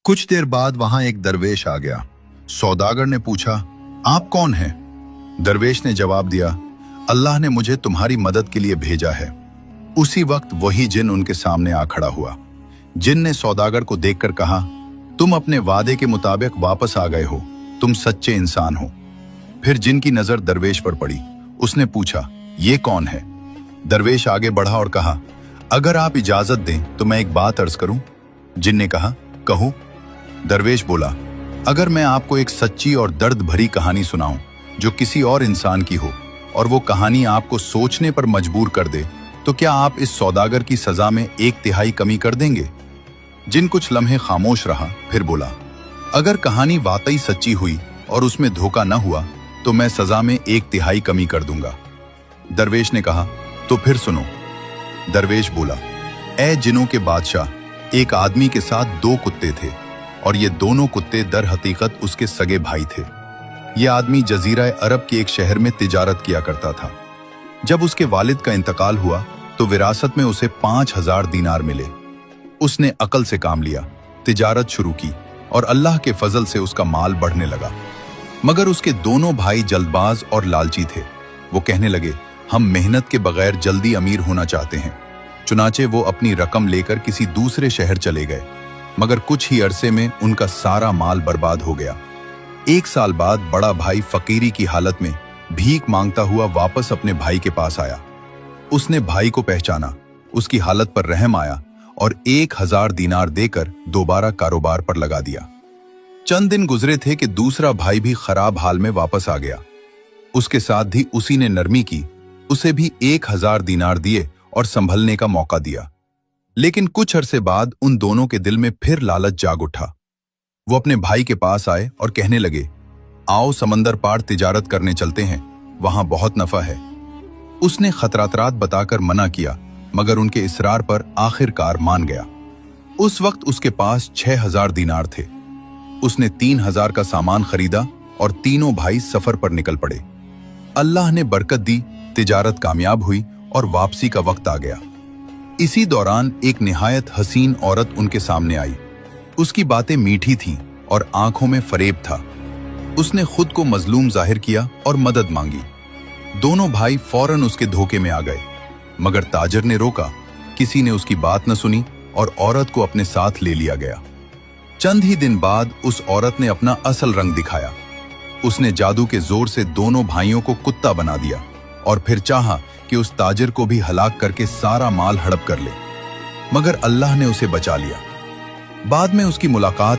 कुछ देर बाद वहां एक दरवेश आ गया। सौदागर ने पूछा, आप कौन हैं? दरवेश ने जवाब दिया, अल्लाह ने मुझे तुम्हारी मदद के लिए भेजा है। उसी वक्त वही जिन उनके सामने आ खड़ा हुआ। जिन ने सौदागर को देखकर कहा, तुम अपने वादे के मुताबिक वापस आ गए हो, तुम सच्चे इंसान हो। फिर जिन की नजर दरवेश पर पड़ी। उसने पूछा, ये कौन है? दरवेश आगे बढ़ा और कहा, अगर आप इजाजत दें तो मैं एक बात अर्ज करूं। जिन ने कहा, कहो। दरवेश बोला, अगर मैं आपको एक सच्ची और दर्द भरी कहानी सुनाऊं जो किसी और इंसान की हो और वो कहानी आपको सोचने पर मजबूर कर दे, तो क्या आप इस सौदागर की सजा में 1/3 कमी कर देंगे? जिन कुछ लम्हे खामोश रहा, फिर बोला, अगर कहानी वाकई सच्ची हुई और उसमें धोखा न हुआ तो मैं सजा में 1/3 कमी कर दूंगा। दरवेश ने कहा, तो फिर सुनो। दरवेश बोला, ए जिनों के बादशाह, एक आदमी के साथ 2 कुत्ते थे और ये दोनों कुत्ते दर हकीकत उसके सगे भाई थे। ये आदमी जजीरा अरब के एक शहर में तिजारत किया करता था। जब उसके वालिद का इंतकाल हुआ तो विरासत में उसे 5000 दीनार मिले। उसने अकल से काम लिया, तिजारत शुरू की और अल्लाह के फजल से उसका माल बढ़ने लगा। मगर उसके दोनों भाई जल्दबाज और लालची थे। वो कहने लगे, हम मेहनत के बगैर जल्दी अमीर होना चाहते हैं। चुनाचे वो अपनी रकम लेकर किसी दूसरे शहर चले गए, मगर कुछ ही अरसे में उनका सारा माल बर्बाद हो गया। 1 साल बाद बड़ा भाई फकीरी की हालत में भीख मांगता हुआ वापस अपने भाई के पास आया। उसने भाई को पहचाना, उसकी हालत पर रहम आया और 1000 दीनार देकर दोबारा कारोबार पर लगा दिया। चंद दिन गुजरे थे कि दूसरा भाई भी खराब हाल में वापस आ गया। उसके साथ भी उसी ने नरमी की, उसे भी 1000 दीनार दिए और संभलने का मौका दिया। लेकिन कुछ अरसे बाद उन दोनों के दिल में फिर लालच जाग उठा। वो अपने भाई के पास आए और कहने लगे, आओ समंदर पार तिजारत करने चलते हैं, वहां बहुत नफा है। उसने खतरात बताकर मना किया, मगर उनके इसरार पर आखिरकार मान गया। उस वक्त उसके पास 6000 दीनार थे। उसने 3000 का सामान खरीदा और तीनों भाई सफर पर निकल पड़े। अल्लाह ने बरकत दी, तिजारत कामयाब हुई और वापसी का वक्त आ गया। इसी दौरान एक निहायत हसीन औरत उनके सामने आई। उसकी बातें मीठी थीं और आंखों में फरेब था। उसने खुद को मजलूम जाहिर किया और मदद मांगी। दोनों भाई फौरन उसके धोखे में आ गए, मगर ताजर ने रोका। किसी ने उसकी बात न सुनी और औरत को अपने साथ ले लिया गया। चंद ही दिन बाद उस औरत ने अपना असल रंग दिखाया। उसने जादू के जोर से दोनों भाइयों को कुत्ता बना दिया और फिर चाहा कि उस ताजिर को भी हलाक करके सारा माल हड़प कर ले, मगर अल्लाह ने उसे बचा लिया। बाद में उसकी मुलाकात